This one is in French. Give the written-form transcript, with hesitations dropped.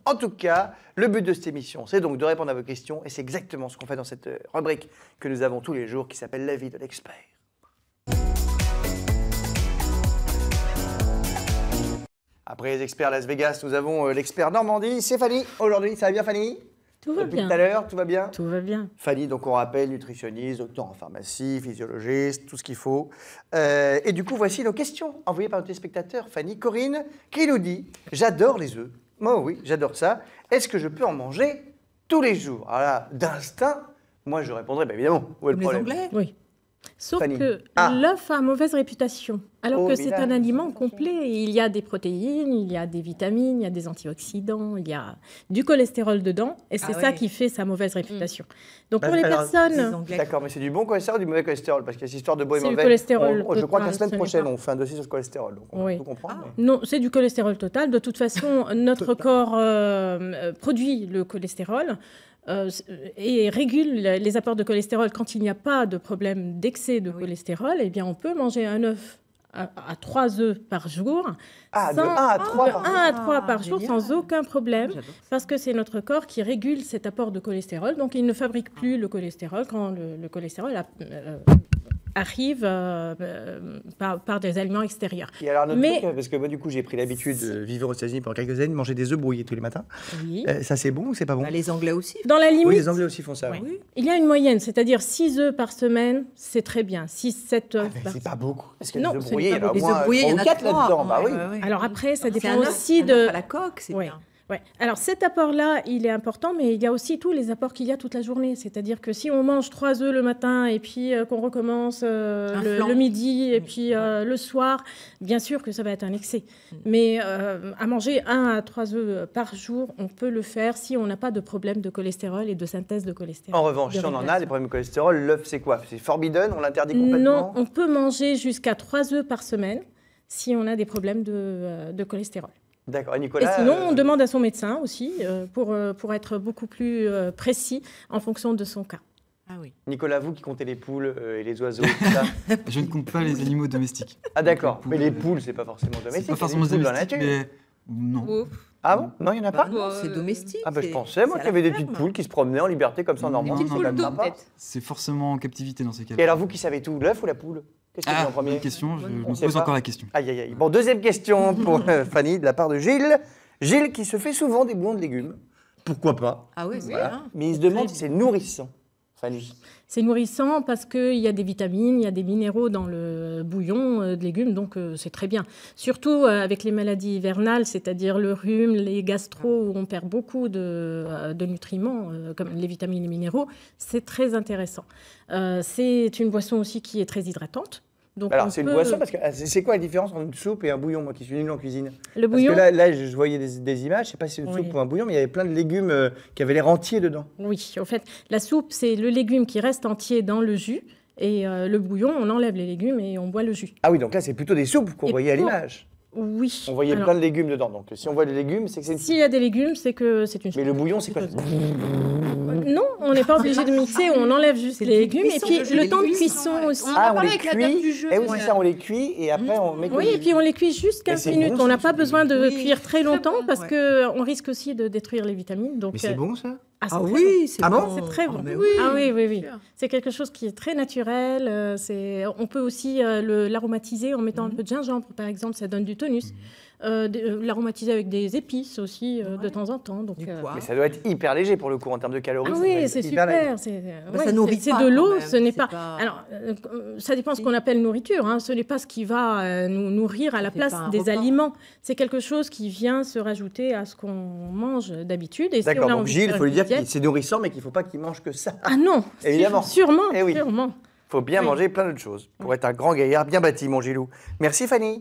En tout cas, le but de cette émission, c'est donc de répondre à vos questions. Et c'est exactement ce qu'on fait dans cette rubrique que nous avons tous les jours qui s'appelle l'avis de l'expert. Après les experts Las Vegas, nous avons l'expert Normandie, c'est Fanny. Aujourd'hui, ça va bien Fanny? Tout va Depuis bien. tout à l'heure, tout va bien? Tout va bien. Fanny, donc on rappelle, nutritionniste, docteur en pharmacie, physiologiste, tout ce qu'il faut. Et du coup, voici nos questions envoyées par nos téléspectateurs. Fanny, Corinne, qui nous dit « J'adore les œufs. Moi, oui, j'adore ça. Est-ce que je peux en manger tous les jours ?» Alors là, d'instinct, moi je répondrais, évidemment, où est le Comme les problème? Anglais. Oui. Sauf Fanny. que Ah. l'œuf a mauvaise réputation, alors Oh, que c'est un village. aliment complet. Il y a des protéines, il y a des vitamines, il y a des antioxydants, il y a du cholestérol dedans, et c'est Ah ça ouais. qui fait sa mauvaise réputation. Donc Bah, pour les alors, Les personnes... Anglais. D'accord, mais c'est du bon cholestérol ou du mauvais cholestérol? Parce qu'il y a cette histoire de bon et C'est du mauvais. cholestérol Je crois que la total, semaine ce n'est prochaine, pas. on fait un dossier sur le cholestérol. Donc on Oui. peut comprendre. Ah. mais- Non, c'est du cholestérol total. De toute façon, notre corps produit le cholestérol et régule les apports de cholestérol quand il n'y a pas de problème d'excès de cholestérol. Eh bien, on peut manger un œuf à 3 œufs par jour. Ah, de sans- 1 à 3 de par 1 à 3 par jour génial. sans aucun problème, J'adore. parce que c'est notre corps qui régule cet apport de cholestérol. Donc, il ne fabrique plus le cholestérol quand le cholestérol arrive par des aliments extérieurs. Et alors, notre Mais- truc, parce que moi, du coup, j'ai pris l'habitude de vivre aux États-Unis pendant quelques années, de manger des œufs brouillés tous les matins. Oui. Ça, c'est bon ou c'est pas bon? Bah, les Anglais aussi. Dans la limite, Oui, les Anglais aussi font ça. Oui. oui. Il y a une moyenne, c'est-à-dire 6 œufs par semaine, c'est très bien. 6-7 Ah, œufs mais par c'est pas beaucoup. Parce que Non, les œufs ce brouillés, il n'est y en pas a au beaucoup. Les moins œufs brouillés, il y en a 4 trois. là-dedans. Bah Ouais, oui. ouais, ouais. Alors après, ça C'est dépend un œuf, aussi un de... œuf à la coque, c'est Ouais. bien. Ouais. Alors cet apport-là, il est important, mais il y a aussi tous les apports qu'il y a toute la journée. C'est-à-dire que si on mange 3 œufs le matin et puis qu'on recommence flan. le midi et puis le soir, bien sûr que ça va être un excès. Mais à manger 1 à 3 œufs par jour, on peut le faire si on n'a pas de problème de cholestérol et de synthèse de cholestérol. En revanche, de si on en a régulation. des problèmes de cholestérol, l'œuf, c'est quoi? C'est forbidden? On l'interdit Non, complètement? on peut manger jusqu'à 3 œufs par semaine si on a des problèmes de cholestérol. D'accord. Et Et Nicolas? sinon, on demande à son médecin aussi pour être beaucoup plus précis en fonction de son cas. Ah oui. Nicolas, vous qui comptez les poules et les oiseaux, tout ça. Je ne compte pas les animaux domestiques. Ah d'accord. Donc, Mais les poules, c'est pas forcément C'est domestique. pas forcément il y a des poules dans la domestique, nature. mais non. Ah bon? Non, il n'y en a pas? Bah non, c'est domestique. Ah bah je c'est- pensais, moi, c'est qu'il y à la avait des ferme. petites poules qui se promenaient en liberté comme ça en Non, Normandie. non, c'est quand même non. sympa. C'est forcément en captivité dans ces cas. Et alors vous qui savez tout, l'œuf ou la poule? Qu'est-ce que c'est Ah, en premier? bonne question, je On me sait pose pas. encore la question. Aïe aïe aïe. Bon, deuxième question pour Fanny de la part de Gilles. Gilles qui se fait souvent des bouillons de légumes. Pourquoi pas? Ah oui, c'est Voilà. bien. Mais il se demande si c'est nourrissant. Fanny. C'est nourrissant parce qu'il y a des vitamines, il y a des minéraux dans le bouillon de légumes, donc c'est très bien. Surtout avec les maladies hivernales, c'est-à-dire le rhume, les gastro, où on perd beaucoup de nutriments, comme les vitamines et les minéraux, c'est très intéressant. C'est une boisson aussi qui est très hydratante. Donc Alors on c'est une peut- boisson parce que c'est quoi la différence entre une soupe et un bouillon, moi qui suis nul en cuisine? Le Parce bouillon, que là je voyais des images, je sais pas si c'est une Oui. soupe ou un bouillon, mais il y avait plein de légumes qui avaient l'air entiers dedans. oui, en fait, la soupe, c'est le légume qui reste entier dans le jus, et le bouillon, on enlève les légumes et on boit le jus. Ah oui, donc là c'est plutôt des soupes qu'on Et voyait à pour- l'image. Oui. On voyait Alors, plein de légumes dedans. Donc si on voit des légumes, c'est que c'est une soupe. s'il y a des légumes, c'est que c'est une Mais le bouillon, c'est quoi? Non, on n'est pas obligé de mixer, on enlève juste C'est les le légumes et cuisson, puis le jus le des temps de légumes, cuisson ouais. aussi. On en Ah, a on parlé les avec la date du cuit. jeu. Eh oui, Ouais. c'est ça, on les cuit et après on met. Oui, et puis on les cuit juste 15 c'est minutes. bon, On n'a ça, pas besoin de Oui, cuire très longtemps bon, parce ouais. qu'on risque aussi de détruire les vitamines. Donc, Mais c'est bon ça? c'est Ah très oui, c'est Ah bon bon. C'est très bon. mais Oui. Ah oui, oui, oui. Sûr. C'est quelque chose qui est très naturel. On peut aussi l'aromatiser en mettant un peu de gingembre, par exemple, ça donne du tonus. L'aromatiser avec des épices aussi de temps en temps. Donc, Du poivre. Mais ça doit être hyper léger pour le coup en termes de calories. ah ça doit oui, être c'est hyper léger. super. Bah, ça nourrit c'est pas, de quand l'eau, même, ce n'est c'est pas. pas- Alors, ça dépend ce qu'on appelle nourriture. Hein. Ce n'est pas ce qui va nous nourrir à la fait place pas un des repas. aliments. C'est quelque chose qui vient se rajouter à ce qu'on mange d'habitude. Et si D'accord, on a donc envie de Gilles, il faire faut lui une dire que diète- c'est nourrissant, mais qu'il ne faut pas qu'il mange que ça. Ah non, Évidemment. Sûrement, Eh oui. sûrement. Il faut bien Oui. manger plein d'autres choses pour être un grand gaillard bien bâti, mon Gilou. Merci Fanny.